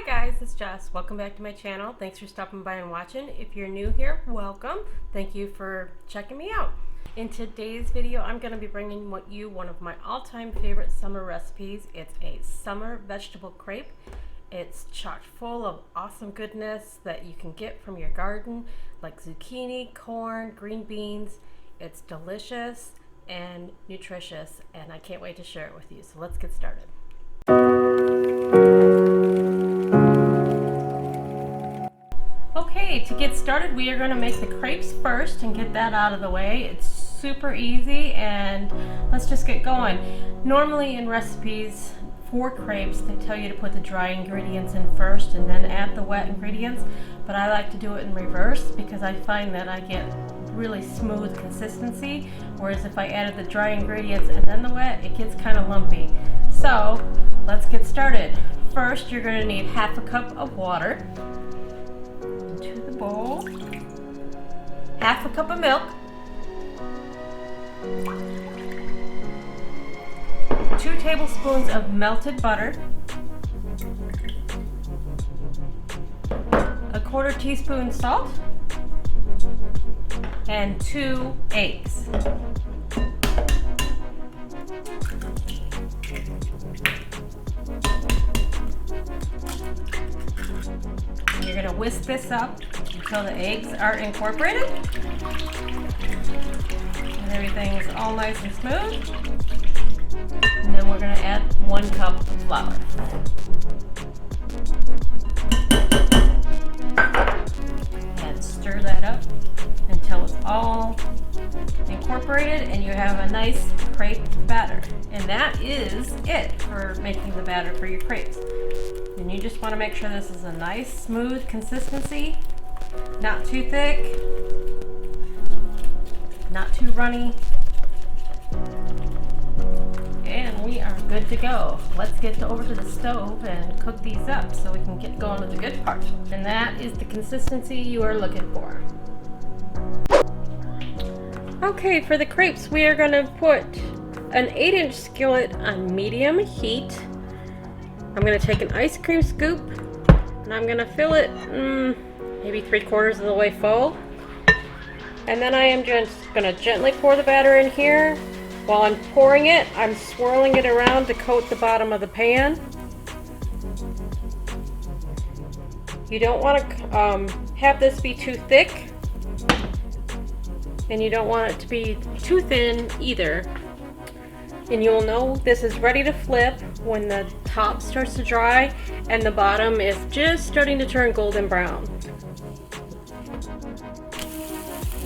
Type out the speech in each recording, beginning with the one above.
Hi guys, it's Jess. Welcome back to my channel. Thanks for stopping by and watching. If you're new here, welcome. Thank you for checking me out. In today's video, I'm going to be bringing you one of my all-time favorite summer recipes. It's a summer vegetable crepe. It's chock full of awesome goodness that you can get from your garden, like zucchini, corn, green beans. It's delicious and nutritious, and I can't wait to share it with you. So let's get started. Okay, to get started, we are going to make the crepes first and get that out of the way. It's super easy, and let's just get going. Normally in recipes for crepes, they tell you to put the dry ingredients in first and then add the wet ingredients, but I like to do it in reverse because I find that I get really smooth consistency, whereas if I added the dry ingredients and then the wet, it gets kind of lumpy. So let's get started. First, you're going to need half a cup of water into the bowl, half a cup of milk, 2 tablespoons of melted butter, a 1/4 teaspoon salt, and 2 eggs. And you're going to whisk this up until the eggs are incorporated and everything's all nice and smooth. And then we're going to add 1 cup of flour. And stir that up until it's all incorporated and you have a nice crepe batter. And that is it for making the batter for your crepes. And you just want to make sure this is a nice smooth consistency, not too thick, not too runny. And we are good to go. Let's get over to the stove and cook these up so we can get going with the good part. And that is the consistency you are looking for. Okay, for the crepes, we are going to put an 8-inch skillet on medium heat. I'm going to take an ice cream scoop and I'm going to fill it maybe 3/4 of the way full. And then I am just going to gently pour the batter in here. While I'm pouring it, I'm swirling it around to coat the bottom of the pan. You don't want to have this be too thick, and you don't want it to be too thin either. And you'll know this is ready to flip when the top starts to dry and the bottom is just starting to turn golden brown.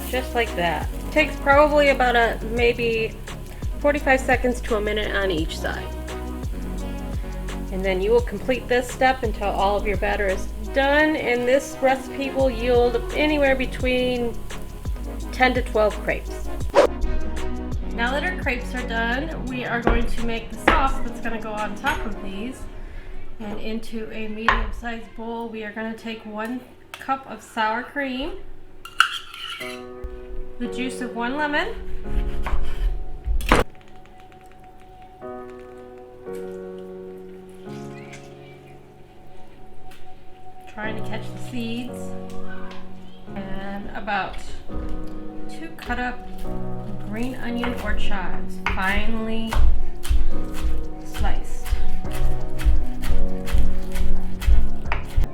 Just like that. It takes probably about maybe 45 seconds to a minute on each side. And then you will complete this step until all of your batter is done, and this recipe will yield anywhere between 10 to 12 crepes. Now that our crepes are done, we are going to make the sauce that's going to go on top of these. And into a medium-sized bowl, we are going to take 1 cup of sour cream, the juice of 1 lemon, trying to catch the seeds, and about 2 cut up green onion or chives, finely sliced.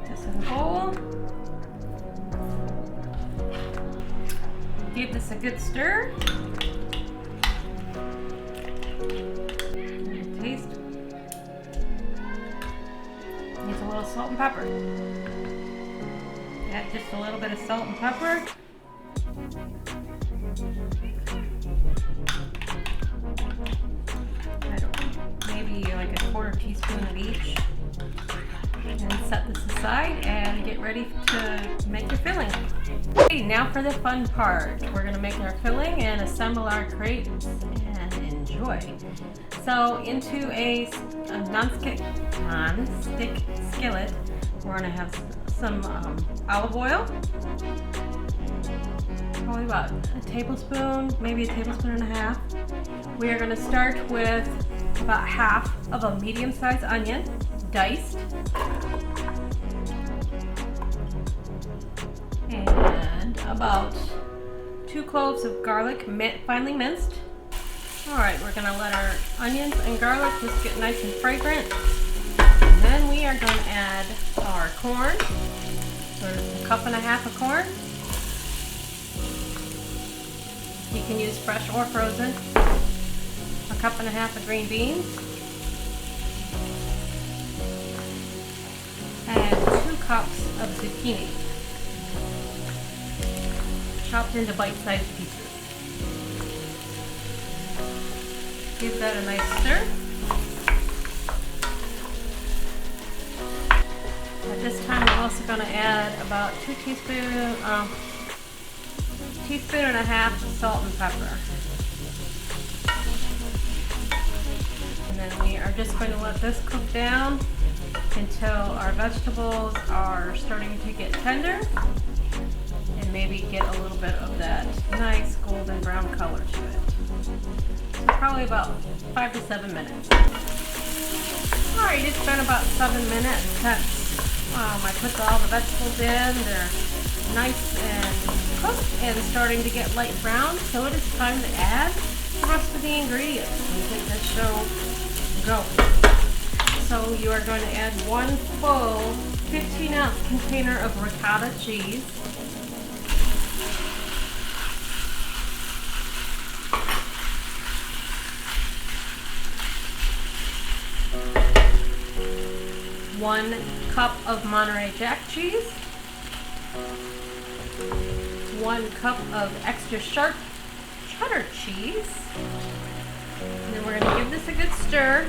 This in the bowl. Give this a good stir. Taste. Needs a little salt and pepper. Add just a little bit of salt and pepper. Maybe like a 1/4 teaspoon of each. And set this aside and get ready to make your filling. Okay, now for the fun part. We're going to make our filling and assemble our crepes and enjoy. So into a non-stick skillet, we're going to have some olive oil. Probably about a tablespoon, maybe a tablespoon and a half. We are going to start with about half of a medium-sized onion, diced. about 2 cloves of garlic, finely minced. All right, we're gonna let our onions and garlic just get nice and fragrant. And then we are gonna add our corn. So it's a cup and a half of corn. You can use fresh or frozen. A cup and a half of green beans. And 2 cups of zucchini. Chopped into bite-sized pieces. Give that a nice stir. At this time, we're also going to add about 2 teaspoons, teaspoon and a half of salt and pepper. And then we are just going to let this cook down until our vegetables are starting to get tender and maybe get a little bit of that nice golden brown color to it. So probably about 5 to 7 minutes. Alright, it's been about 7 minutes since I put all the vegetables in. They're nice and cooked and starting to get light brown, so it is time to add the rest of the ingredients and get this show going. So you are going to add 1 full 15-ounce container of ricotta cheese. One cup of Monterey Jack cheese, 1 cup of extra sharp cheddar cheese, and then we're going to give this a good stir,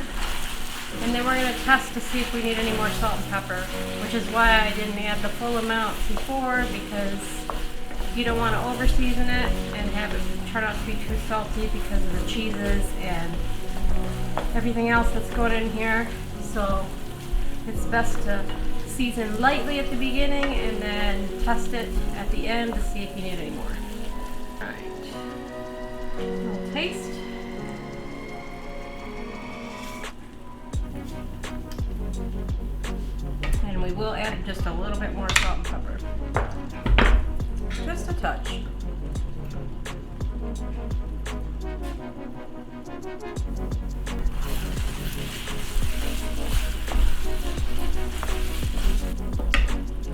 and then we're going to test to see if we need any more salt and pepper, which is why I didn't add the full amount before, because you don't want to over season it and have it turn out to be too salty because of the cheeses and everything else that's going in here. So it's best to season lightly at the beginning and then test it at the end to see if you need any more. Alright, we'll taste. And we will add just a little bit more salt and pepper. Just a touch.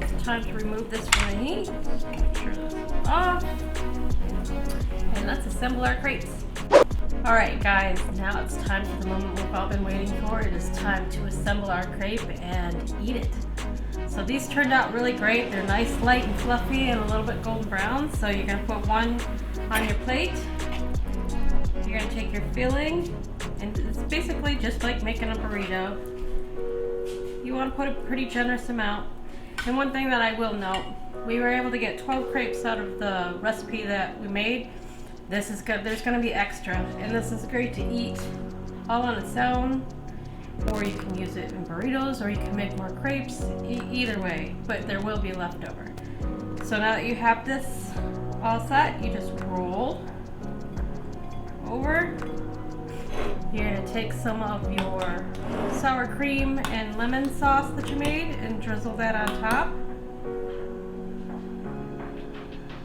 It's time to remove this from the heat. Turn this off. And let's assemble our crepes. Alright guys, now it's time for the moment we've all been waiting for. It is time to assemble our crepe and eat it. So these turned out really great. They're nice, light and fluffy and a little bit golden brown. So you're going to put one on your plate. You're going to take your filling, and it's basically just like making a burrito. You want to put a pretty generous amount. And one thing that I will note, we were able to get 12 crepes out of the recipe that we made. This is good. There's going to be extra, and this is great to eat all on its own, or you can use it in burritos, or you can make more crepes. Either way, but there will be leftover. So now that you have this all set, you just roll over. You're going to take some of your sour cream and lemon sauce that you made and drizzle that on top.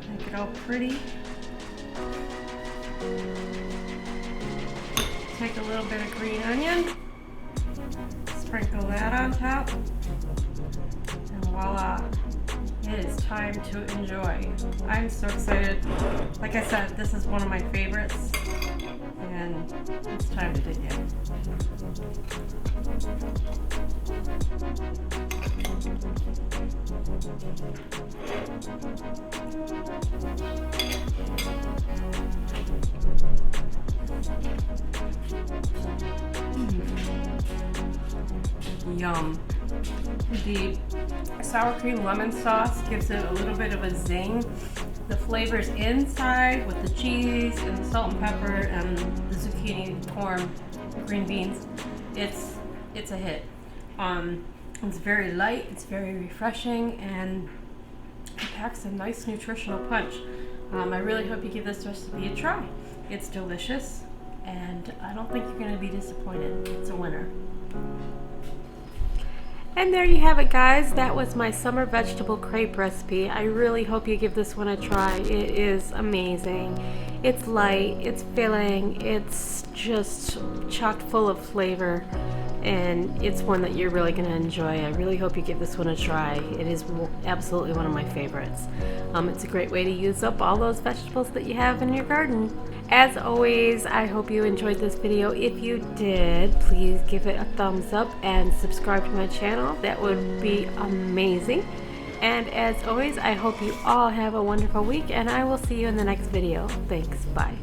Make it all pretty. Take a little bit of green onion, sprinkle that on top, and voila, it is time to enjoy. I'm so excited. Like I said, this is one of my favorites, and it's time to dig in. Yum. The sour cream lemon sauce gives it a little bit of a zing. The flavors inside with the cheese and the salt and pepper and the zucchini, corn, green beans, it's a hit. It's very light, it's very refreshing, and it packs a nice nutritional punch. I really hope you give this recipe a try. It's delicious, and I don't think you're going to be disappointed. It's a winner. And there you have it, guys. That was my summer vegetable crepe recipe. I really hope you give this one a try. It is amazing. It's light, it's filling, it's just chock full of flavor, and it's one that you're really going to enjoy. I really hope you give this one a try. It is absolutely one of my favorites. It's a great way to use up all those vegetables that you have in your garden. As always, I hope you enjoyed this video. If you did, please give it a thumbs up and subscribe to my channel. That would be amazing. And as always, I hope you all have a wonderful week, and I will see you in the next video. Thanks. Bye.